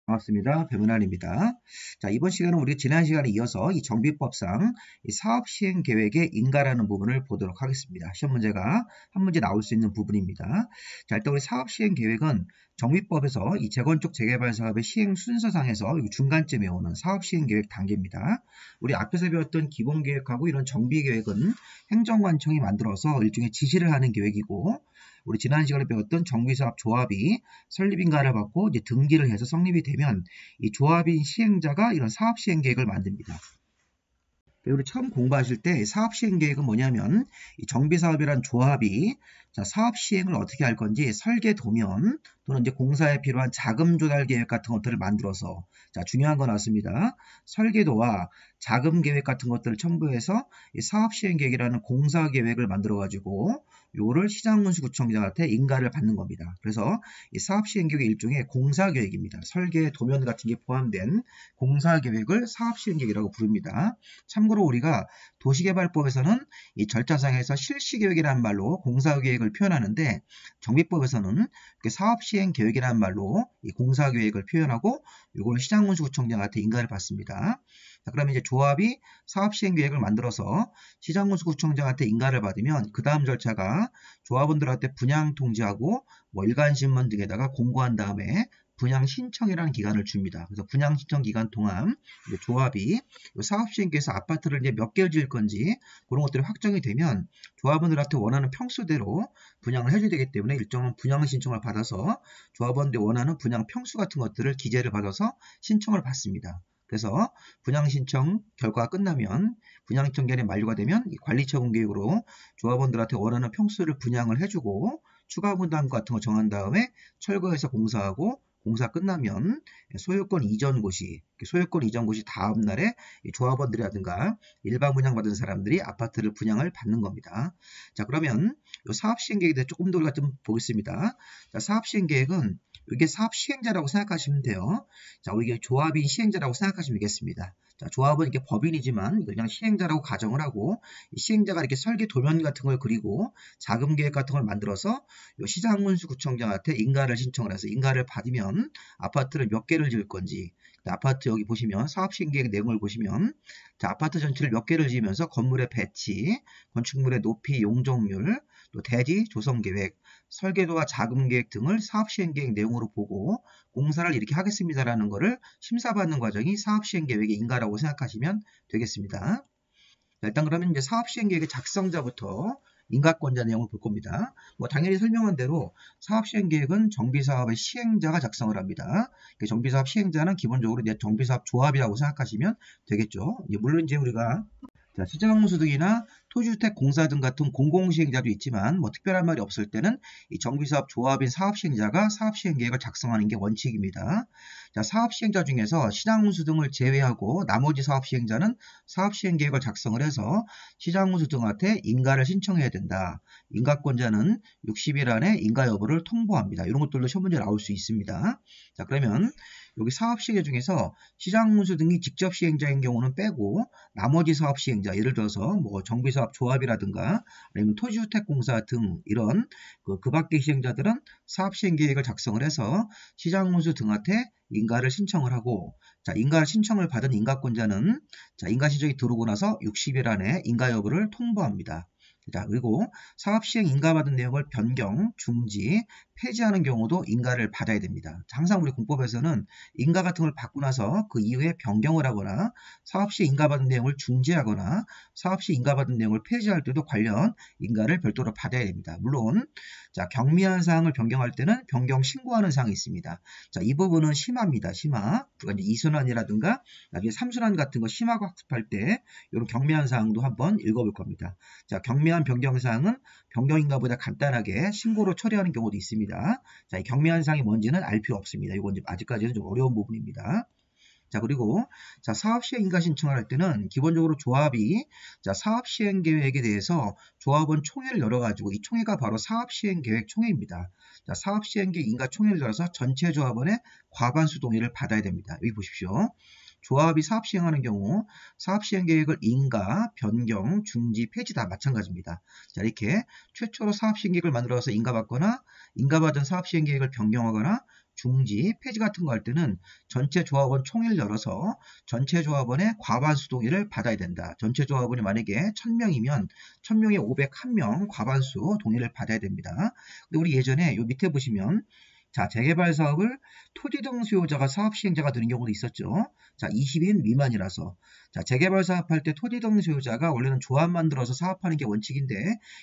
반갑습니다. 배문환입니다. 자, 이번 시간은 우리 지난 시간에 이어서 이 정비법상 이 사업 시행 계획의 인가라는 부분을 보도록 하겠습니다. 시험 문제가 한 문제 나올 수 있는 부분입니다. 자, 일단 우리 사업 시행 계획은 정비법에서 이 재건축 재개발 사업의 시행 순서상에서 중간쯤에 오는 사업 시행 계획 단계입니다. 우리 앞에서 배웠던 기본 계획하고 이런 정비 계획은 행정관청이 만들어서 일종의 지시를 하는 계획이고, 우리 지난 시간에 배웠던 정비사업 조합이 설립인가를 받고 이제 등기를 해서 성립이 되면 이 조합인 시행자가 이런 사업 시행 계획을 만듭니다. 우리 처음 공부하실 때 사업 시행 계획은 뭐냐면 이 정비사업이란 조합이 사업 시행을 어떻게 할 건지 설계 도면 또는 이제 공사에 필요한 자금 조달 계획 같은 것들을 만들어서 중요한 건 나왔습니다. 설계도와 자금 계획 같은 것들을 첨부해서 이 사업 시행 계획이라는 공사 계획을 만들어 가지고 요거를 시장군수구청장한테 인가를 받는 겁니다. 그래서 이 사업 시행 계획의 일종의 공사 계획입니다. 설계 도면 같은 게 포함된 공사 계획을 사업 시행 계획이라고 부릅니다. 참고로 우리가 도시개발법에서는 이 절차상에서 실시계획이라는 말로 공사계획을 표현하는데, 정비법에서는 사업시행계획이라는 말로 이 공사계획을 표현하고 이걸 시장군수구청장한테 인가를 받습니다. 자, 그러면 이제 조합이 사업시행계획을 만들어서 시장군수구청장한테 인가를 받으면 그 다음 절차가 조합원들한테 분양 통지하고 일간신문 등에다가 공고한 다음에 분양 신청이라는 기간을 줍니다. 그래서 분양 신청 기간 동안 조합이 사업시행계획에서 아파트를 이제 몇 개를 지을 건지 그런 것들이 확정이 되면 조합원들한테 원하는 평수대로 분양을 해줘야 되기 때문에 일정한 분양 신청을 받아서 조합원들이 원하는 분양 평수 같은 것들을 기재를 받아서 신청을 받습니다. 그래서 분양 신청 결과가 끝나면 분양 신청 기간이 만료가 되면 이 관리처분 계획으로 조합원들한테 원하는 평수를 분양을 해주고 추가 분담 같은 거 정한 다음에 철거해서 공사하고, 공사 끝나면 소유권 이전 고시 다음 날에 조합원들이라든가 일반 분양받은 사람들이 아파트를 분양을 받는 겁니다. 자, 그러면 이 사업 시행 계획에 대해 조금 더 우리가 좀 보겠습니다. 자, 사업 시행 계획은 이게 사업 시행자라고 생각하시면 돼요. 자, 이게 조합인 시행자라고 생각하시면 되겠습니다. 자, 조합은 이게 법인이지만 그냥 시행자라고 가정을 하고, 이 시행자가 이렇게 설계 도면 같은 걸 그리고 자금 계획 같은 걸 만들어서 시장군수구청장한테 인가를 신청을 해서 인가를 받으면 아파트를 몇 개를 지을 건지, 아파트 여기 보시면 사업 시행 계획 내용을 보시면 아파트 전체를 몇 개를 지으면서 건물의 배치, 건축물의 높이, 용적률, 또 대지 조성 계획, 설계도와 자금 계획 등을 사업 시행 계획 내용으로 보고 공사를 이렇게 하겠습니다라는 것을 심사받는 과정이 사업 시행 계획의 인가라고 생각하시면 되겠습니다. 일단 그러면 이제 사업 시행 계획의 작성자부터 인가권자 내용을 볼 겁니다. 당연히 설명한 대로 사업 시행 계획은 정비사업의 시행자가 작성을 합니다. 정비사업 시행자는 기본적으로 이제 정비사업 조합이라고 생각하시면 되겠죠. 물론 이제 우리가 시장군수 등이나 토지주택 공사 등 같은 공공시행자도 있지만 특별한 말이 없을 때는 이 정비사업 조합인 사업시행자가 사업시행계획을 작성하는 게 원칙입니다. 자, 사업시행자 중에서 시장군수 등을 제외하고 나머지 사업시행자는 사업시행계획을 작성을 해서 시장군수 등한테 인가를 신청해야 된다. 인가권자는 60일 안에 인가 여부를 통보합니다. 이런 것들도 시험 문제 나올 수 있습니다. 자, 그러면 여기 사업시행자 중에서 시장군수 등이 직접 시행자인 경우는 빼고 나머지 사업시행자, 예를 들어서 정비사업 조합이라든가 아니면 토지주택공사 등 이런 그 밖의 시행자들은 사업시행계획을 작성을 해서 시장군수 등한테 인가를 신청을 하고, 자, 인가를 신청을 받은 인가권자는 인가 신청이 들어오고 나서 60일 안에 인가 여부를 통보합니다. 자, 그리고 사업시행 인가받은 내용을 변경, 중지, 폐지하는 경우도 인가를 받아야 됩니다. 항상 우리 공법에서는 인가 같은 걸 받고 나서 그 이후에 변경을 하거나 사업시 인가받은 내용을 중지하거나 사업시 인가받은 내용을 폐지할 때도 관련 인가를 별도로 받아야 됩니다. 물론 경미한 사항을 변경할 때는 변경 신고하는 사항이 있습니다. 자, 이 부분은 심화입니다. 심화. 그러니까 이제 2순환이라든가 나중에 3순환 같은 거 심화 학습할 때 이런 경미한 사항도 한번 읽어볼 겁니다. 자, 경미한 변경 사항은 변경인가보다 간단하게 신고로 처리하는 경우도 있습니다. 자, 이 경미한 사항이 뭔지는 알 필요 없습니다. 이건 이제 아직까지는 좀 어려운 부분입니다. 자, 그리고 사업시행 인가 신청을 할 때는 기본적으로 조합이 사업시행계획에 대해서 조합원 총회를 열어가지고 이 총회가 바로 사업시행계획 총회입니다. 자, 사업시행계획 인가 총회를 열어서 전체 조합원의 과반수 동의를 받아야 됩니다. 여기 보십시오. 조합이 사업 시행하는 경우 사업 시행 계획을 인가, 변경, 중지, 폐지 다 마찬가지입니다. 자, 이렇게 최초로 사업 시행 계획을 만들어서 인가받거나 인가받은 사업 시행 계획을 변경하거나 중지, 폐지 같은 거 할 때는 전체 조합원 총회를 열어서 전체 조합원의 과반수 동의를 받아야 된다. 전체 조합원이 만약에 1000명이면 1000명에 501명 과반수 동의를 받아야 됩니다. 근데 우리 예전에 요 밑에 보시면 자, 재개발 사업을 토지 등 수요자가 사업 시행자가 되는 경우도 있었죠. 자, 20인 미만이라서. 자, 재개발 사업할 때 토지 등 수요자가 원래는 조합 만들어서 사업하는 게 원칙인데,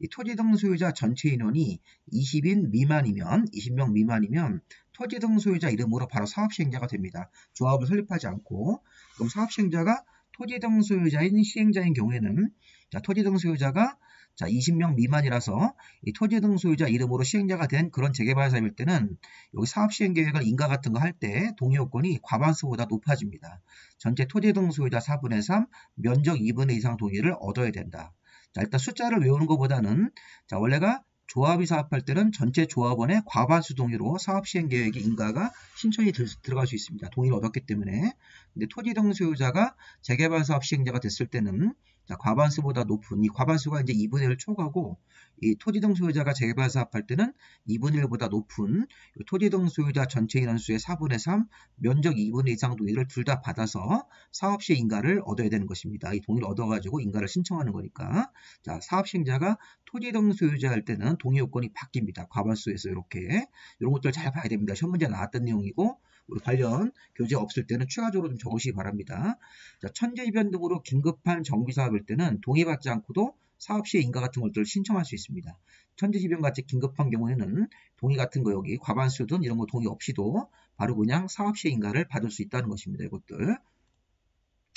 이 토지 등 수요자 전체 인원이 20인 미만이면, 20명 미만이면, 토지 등 소유자 이름으로 바로 사업 시행자가 됩니다. 조합을 설립하지 않고. 그럼 사업 시행자가 토지 등 소유자인 시행자인 경우에는, 자, 토지 등 소유자가 자, 20명 미만이라서 이 토지 등 소유자 이름으로 시행자가 된 그런 재개발 사업일 때는 여기 사업 시행 계획을 인가 같은 거 할 때 동의 요건이 과반수보다 높아집니다. 전체 토지 등 소유자 4분의 3, 면적 2분의 2 이상 동의를 얻어야 된다. 자, 일단 숫자를 외우는 것보다는 자, 원래가 조합이 사업할 때는 전체 조합원의 과반수 동의로 사업 시행 계획의 인가가 신청이 들어갈 수 있습니다. 동의를 얻었기 때문에. 근데 토지 등 소유자가 재개발 사업 시행자가 됐을 때는 자, 과반수보다 높은 이 과반수가 이제 2분의 1 초과고 이 토지 등 소유자가 재개발 사업할 때는 2분의 1보다 높은 토지 등 소유자 전체 인원수의 4분의 3, 면적 2분의 2 이상 동의를 둘 다 받아서 사업 시행 인가를 얻어야 되는 것입니다. 이 동의를 얻어가지고 인가를 신청하는 거니까. 자, 사업 시행자가 토지 등 소유자 할 때는 동의 요건이 바뀝니다. 과반수에서 이렇게. 이런 것들 잘 봐야 됩니다. 시험 문제 나왔던 내용이고 우리 관련 교재 없을 때는 추가적으로 좀 적으시기 바랍니다. 자, 천재지변 등으로 긴급한 정비 사업일 때는 동의받지 않고도 사업 시행 인가 같은 것들을 신청할 수 있습니다. 천재지변 같이 긴급한 경우에는 동의 같은 거 여기 과반수든 이런 거 동의 없이도 바로 그냥 사업 시행 인가를 받을 수 있다는 것입니다. 이것들.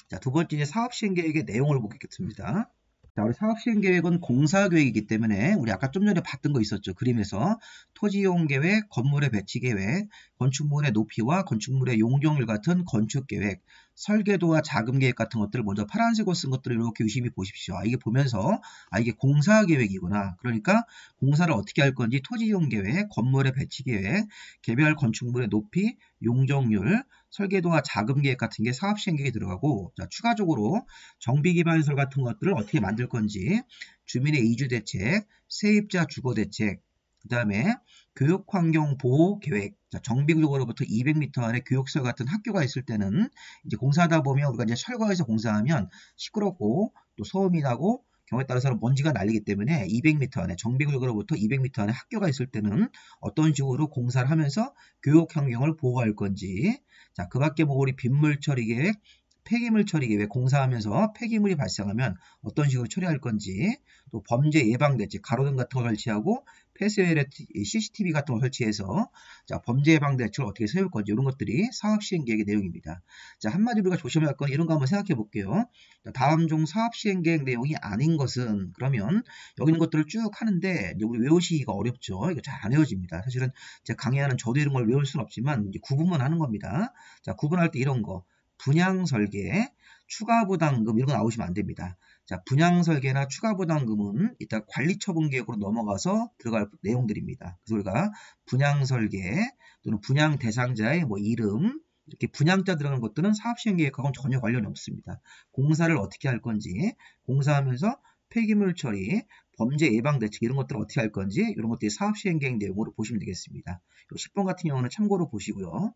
자, 두 번째 사업 시행 계획의 내용을 보겠습니다. 자, 우리 사업시행계획은 공사계획이기 때문에 우리 아까 좀 전에 봤던 거 있었죠. 그림에서 토지이용계획, 건물의 배치계획, 건축물의 높이와 건축물의 용적률 같은 건축계획, 설계도와 자금계획 같은 것들을 먼저 파란색으로 쓴 것들을 이렇게 유심히 보십시오. 이게 보면서 이게 공사계획이구나. 그러니까 공사를 어떻게 할 건지 토지이용계획, 건물의 배치계획, 개별 건축물의 높이, 용적률, 설계도와 자금계획 같은 게 사업시행계획에 들어가고 자, 추가적으로 정비기반시설 같은 것들을 어떻게 만들 건지 주민의 이주대책, 세입자 주거대책, 그 다음에 교육환경보호계획, 정비구역으로부터 200m 안에 교육시설 같은 학교가 있을 때는 이제 공사하다 보면 우리가 이제 철거해서 공사하면 시끄럽고 또 소음이 나고 경우에 따라서는 먼지가 날리기 때문에 200m 안에 정비구역으로부터 200m 안에 학교가 있을 때는 어떤 식으로 공사를 하면서 교육 환경을 보호할 건지 자, 그 밖에 뭐 우리 빗물 처리 계획, 폐기물 처리 계획 공사하면서 폐기물이 발생하면 어떤 식으로 처리할 건지 또 범죄 예방 대책, 가로등 같은 걸 설치하고 폐쇄 CCTV 같은 걸 설치해서 자, 범죄 예방 대책을 어떻게 세울 건지 이런 것들이 사업 시행 계획의 내용입니다. 자, 한마디로 우리가 조심해야 할 건 이런 거 한번 생각해 볼게요. 자, 다음 중 사업 시행 계획 내용이 아닌 것은 그러면 여기 있는 것들을 쭉 하는데 이제 우리 외우시기가 어렵죠. 이거 잘 안 외워집니다. 사실은 제가 강의하는 저도 이런 걸 외울 수는 없지만 이제 구분만 하는 겁니다. 자, 구분할 때 이런 거 분양 설계, 추가 부담금 이런 거 나오시면 안 됩니다. 자, 분양 설계나 추가 부담금은 이따 관리 처분 계획으로 넘어가서 들어갈 내용들입니다. 그래서 우리가 분양 설계 또는 분양 대상자의 뭐 이름 이렇게 분양자 들어가는 것들은 사업 시행 계획하고는 전혀 관련이 없습니다. 공사를 어떻게 할 건지, 공사하면서 폐기물 처리, 범죄 예방 대책 이런 것들을 어떻게 할 건지 이런 것들이 사업 시행 계획 내용으로 보시면 되겠습니다. 10번 같은 경우는 참고로 보시고요.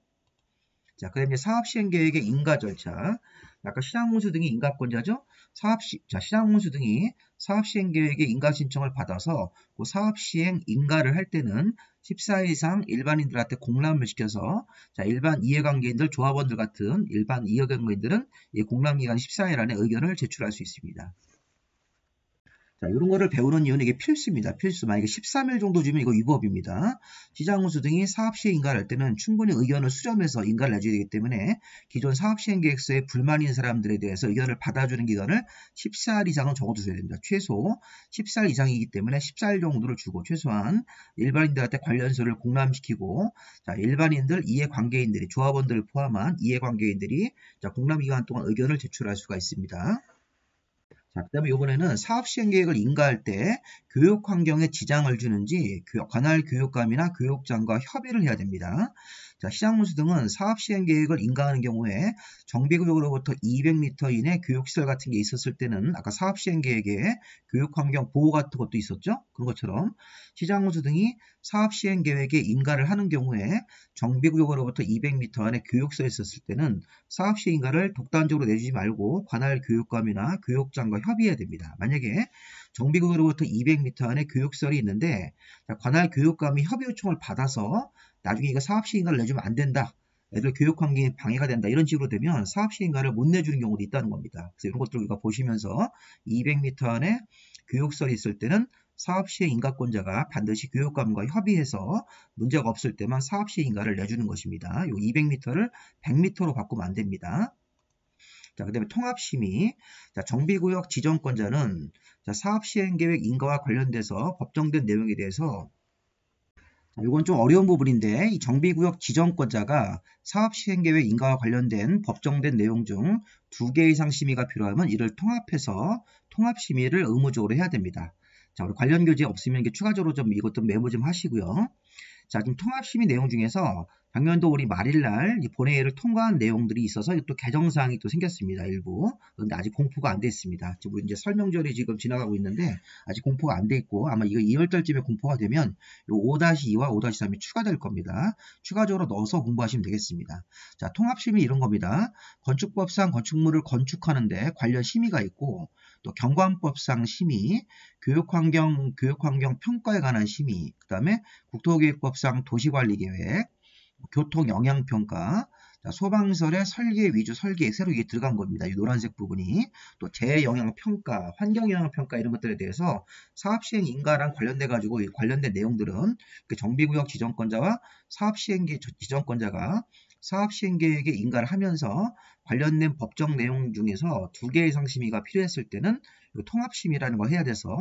자, 그 다음에 이제 사업시행계획의 인가 절차. 아까 시장공수 등이 인가권자죠? 시장공수 등이 사업시행계획의 인가 신청을 받아서 그 사업시행 인가를 할 때는 14일 이상 일반인들한테 공람을 시켜서 자, 일반 이해관계인들, 조합원들 같은 일반 이해관계인들은 이 공람기간 14일 안에 의견을 제출할 수 있습니다. 자, 이런 거를 배우는 이유는 이게 필수입니다. 필수. 만약에 13일 정도 주면 이거 위법입니다. 시장공수 등이 사업시행 인가를 할 때는 충분히 의견을 수렴해서 인가를 내줘야 되기 때문에 기존 사업시행계획서에 불만인 사람들에 대해서 의견을 받아주는 기간을 14일 이상은 적어두셔야 됩니다. 최소 14일 이상이기 때문에 14일 정도를 주고 최소한 일반인들한테 관련서를 공람시키고 자, 일반인들, 이해관계인들이 조합원들을 포함한 이해관계인들이 자, 공람기간 동안 의견을 제출할 수가 있습니다. 자, 그 다음에 이번에는 사업시행계획을 인가할 때 교육환경에 지장을 주는지 관할 교육감이나 교육장과 협의를 해야 됩니다. 자, 시장문수 등은 사업시행계획을 인가하는 경우에 정비구역으로부터 200m 이내 교육시설 같은 게 있었을 때는 아까 사업시행계획에 교육환경 보호 같은 것도 있었죠. 그런 것처럼 시장문수 등이 사업시행계획에 인가를 하는 경우에 정비구역으로부터 200m 안에 교육시설이 있었을 때는 사업시행인가를 독단적으로 내주지 말고 관할 교육감이나 교육장과 협의해야 됩니다. 만약에 정비구역으로부터 200m 안에 교육시설이 있는데 관할 교육감이 협의 요청을 받아서 나중에 이거 사업시행인가를 내주면 안 된다. 애들 교육환경이 방해가 된다. 이런 식으로 되면 사업시행인가를 못 내주는 경우도 있다는 겁니다. 그래서 이런 것들을 우리가 보시면서 200m 안에 교육시설이 있을 때는 사업시행 인가권자가 반드시 교육감과 협의해서 문제가 없을 때만 사업시행 인가를 내주는 것입니다. 이 200m를 100m로 바꾸면 안 됩니다. 자, 그 다음에 통합심의. 자, 정비구역 지정권자는 사업시행계획 인가와 관련돼서 법정된 내용에 대해서 이건 좀 어려운 부분인데 이 정비구역 지정권자가 사업시행계획 인가와 관련된 법정된 내용 중 2개 이상 심의가 필요하면 이를 통합해서 통합심의를 의무적으로 해야 됩니다. 자, 우리 관련 교재 없으면 이게 추가적으로 좀 이것도 메모 좀 하시고요. 자, 지금 통합심의 내용 중에서 작년도 우리 말일날 본회의를 통과한 내용들이 있어서 또 개정사항이 또 생겼습니다. 일부. 그런데 아직 공포가 안 됐습니다. 지금 이제 설명절이 지금 지나가고 있는데 아직 공포가 안 돼 있고 아마 이거 2월달쯤에 공포가 되면 요 5-2와 5-3이 추가될 겁니다. 추가적으로 넣어서 공부하시면 되겠습니다. 자, 통합심의 이런 겁니다. 건축법상 건축물을 건축하는데 관련 심의가 있고 또 경관법상 심의, 교육환경 평가에 관한 심의, 그 다음에 국토교육법상 도시관리계획, 교통영향평가, 소방설의 설계 위주 설계에 새로 이게 들어간 겁니다. 이 노란색 부분이. 또 재영향평가, 환경영향평가 이런 것들에 대해서 사업시행 인가랑 관련돼 가지고 관련된 내용들은 정비구역 지정권자와 사업시행계 지정권자가 사업시행계획에 인가를 하면서 관련된 법정 내용 중에서 2개 이상 심의가 필요했을 때는 통합심의라는 걸 해야 돼서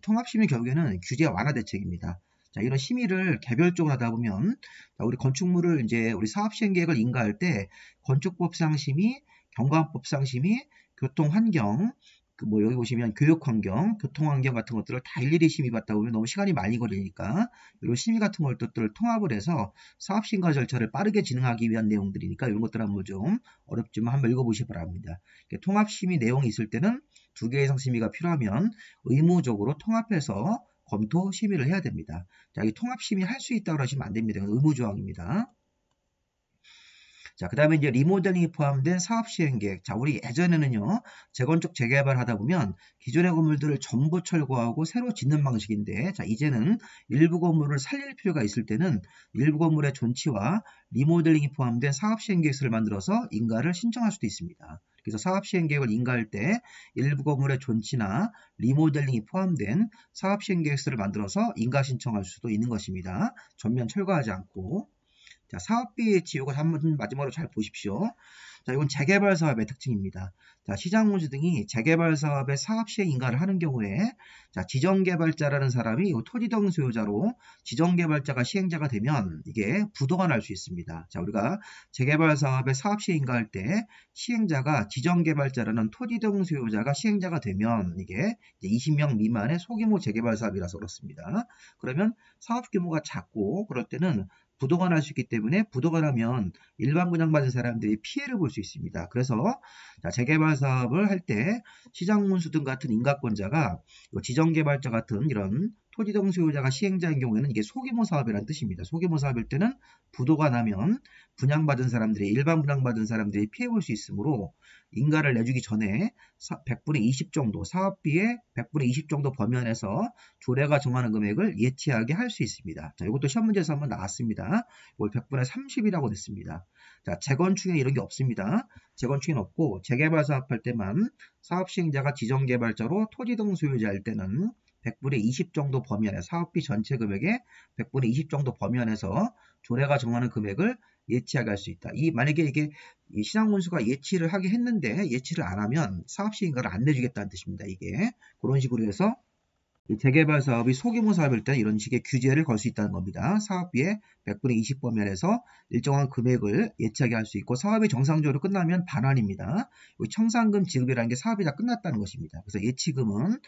통합심의 결국에는 규제 완화 대책입니다. 자, 이런 심의를 개별적으로 하다 보면 우리 건축물을 이제 우리 사업시행계획을 인가할 때 건축법상 심의, 경관법상 심의, 교통환경, 여기 보시면 교육환경, 교통환경 같은 것들을 다 일일이 심의 받다 보면 너무 시간이 많이 걸리니까 이런 심의 같은 것들을 통합을 해서 사업시행가 절차를 빠르게 진행하기 위한 내용들이니까 이런 것들 한번 좀 어렵지만 한번 읽어보시기 바랍니다. 통합심의 내용이 있을 때는 2개 이상 심의가 필요하면 의무적으로 통합해서 검토 심의를 해야 됩니다. 자, 이 통합 심의 할 수 있다고 하시면 안 됩니다. 의무조항입니다. 자, 그 다음에 이제 리모델링이 포함된 사업시행계획. 자, 우리 예전에는요, 재건축 재개발 하다 보면 기존의 건물들을 전부 철거하고 새로 짓는 방식인데, 자, 이제는 일부 건물을 살릴 필요가 있을 때는 일부 건물의 존치와 리모델링이 포함된 사업시행계획서를 만들어서 인가를 신청할 수도 있습니다. 그래서 사업시행계획을 인가할 때 일부 건물의 존치나 리모델링이 포함된 사업시행계획서를 만들어서 인가 신청할 수도 있는 것입니다. 전면 철거하지 않고. 자, 사업비 예치 이거 한번 마지막으로 잘 보십시오. 자, 이건 재개발 사업의 특징입니다. 자, 시장문수 등이 재개발 사업의 사업시행 인가를 하는 경우에 자, 지정개발자라는 사람이 토지등 소유자로 지정개발자가 시행자가 되면 이게 부도가 날 수 있습니다. 자, 우리가 재개발 사업의 사업시행 인가할 때 시행자가 지정개발자라는 토지등 소유자가 시행자가 되면 이게 20명 미만의 소규모 재개발 사업이라서 그렇습니다. 그러면 사업 규모가 작고 그럴 때는 부도가 날 수 있기 때문에 부도가 나면 일반 분양받은 사람들이 피해를 볼 수 있습니다. 그래서 재개발 사업을 할 때 시장문수 등 같은 인가권자가 지정개발자 같은 이런 토지등 소유자가 시행자인 경우에는 이게 소규모 사업이라는 뜻입니다. 소규모 사업일 때는 부도가 나면 분양받은 사람들이 일반 분양받은 사람들이 피해 볼 수 있으므로 인가를 내주기 전에 100분의 20 정도 사업비의 100분의 20 정도 범위안에서 조례가 정하는 금액을 예치하게 할 수 있습니다. 자, 이것도 시험 문제에서 한번 나왔습니다. 이걸 100분의 30이라고 됐습니다. 자, 재건축에 이런 게 없습니다. 재건축에는 없고 재개발 사업할 때만 사업 시행자가 지정개발자로 토지 등 소유자일 때는 100분의 20 정도 범위안에 사업비 전체 금액의 100분의 20 정도 범위안에서 조례가 정하는 금액을 예치하게 할 수 있다. 만약에 이게 시장문수가 예치를 하게 했는데 예치를 안 하면 사업시행가를 안 내주겠다는 뜻입니다. 이게 그런 식으로 해서 재개발 사업이 소규모 사업일 때 이런 식의 규제를 걸 수 있다는 겁니다. 사업비의 100분의 20 범위안에서 일정한 금액을 예치하게 할 수 있고 사업이 정상적으로 끝나면 반환입니다. 청산금 지급이라는 게 사업이 다 끝났다는 것입니다. 그래서 예치금은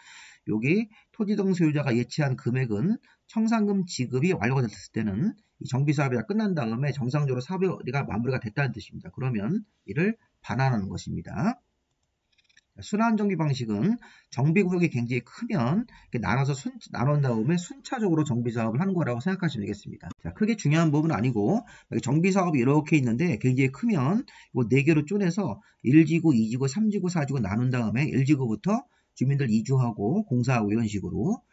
여기 토지 등 소유자가 예치한 금액은 청산금 지급이 완료가 됐을 때는 이 정비사업이 끝난 다음에 정상적으로 사업이 마무리가 됐다는 뜻입니다. 그러면 이를 반환하는 것입니다. 순환정비 방식은 정비구역이 굉장히 크면 나눠서 나눈 다음에 순차적으로 정비사업을 하는 거라고 생각하시면 되겠습니다. 자, 크게 중요한 부분은 아니고 정비사업이 이렇게 있는데 굉장히 크면 이거 4개로 쪼개서 1지구, 2지구, 3지구, 4지구 나눈 다음에 1지구부터 주민들 이주하고 공사하고 이런 식으로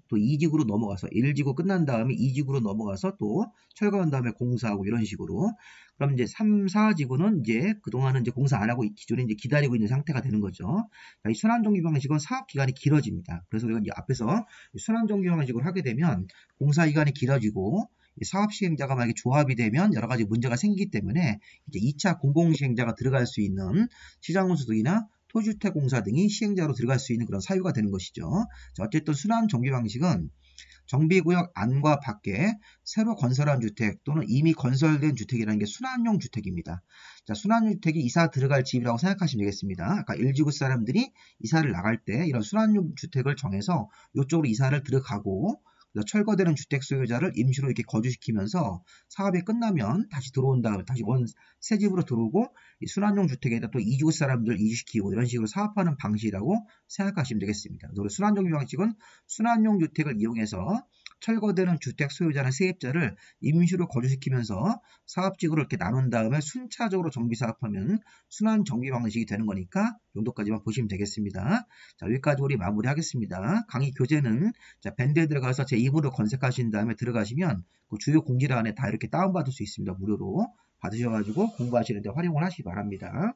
또 2지구로 넘어가서 1지구 끝난 다음에 2지구로 넘어가서 또 철거한 다음에 공사하고 이런 식으로 그럼 이제 3, 4지구는 이제 그동안은 이제 공사 안 하고 기존에 이제 기다리고 있는 상태가 되는 거죠. 이 순환정비 방식은 사업 기간이 길어집니다. 그래서 우리가 이제 앞에서 순환정비 방식으로 하게 되면 공사 기간이 길어지고 사업 시행자가 만약에 조합이 되면 여러 가지 문제가 생기기 때문에 이제 2차 공공시행자가 들어갈 수 있는 시장운수등이나 토주택공사 등이 시행자로 들어갈 수 있는 그런 사유가 되는 것이죠. 자, 어쨌든 순환정비 방식은 정비구역 안과 밖에 새로 건설한 주택 또는 이미 건설된 주택이라는 게 순환용 주택입니다. 자, 순환용 주택이 이사 들어갈 집이라고 생각하시면 되겠습니다. 아까 1지구 사람들이 이사를 나갈 때 이런 순환용 주택을 정해서 이쪽으로 이사를 들어가고 철거되는 주택 소유자를 임시로 이렇게 거주시키면서 사업이 끝나면 다시 들어온 다음에 다시 새 집으로 들어오고 순환용 주택에다 또 2지구 사람들 이주시키고 이런 식으로 사업하는 방식이라고 생각하시면 되겠습니다. 그래서 순환정 방식은 순환용 주택을 이용해서 철거되는 주택 소유자나 세입자를 임시로 거주시키면서 사업지구를 이렇게 나눈 다음에 순차적으로 정비 사업하면 순환 정비 방식이 되는 거니까 이 정도까지만 보시면 되겠습니다. 자, 여기까지 우리 마무리하겠습니다. 강의 교재는 자, 밴드에 들어가서 제 입으로 검색하신 다음에 들어가시면 그 주요 공지란에 다 이렇게 다운받을 수 있습니다. 무료로 받으셔가지고 공부하시는데 활용을 하시기 바랍니다.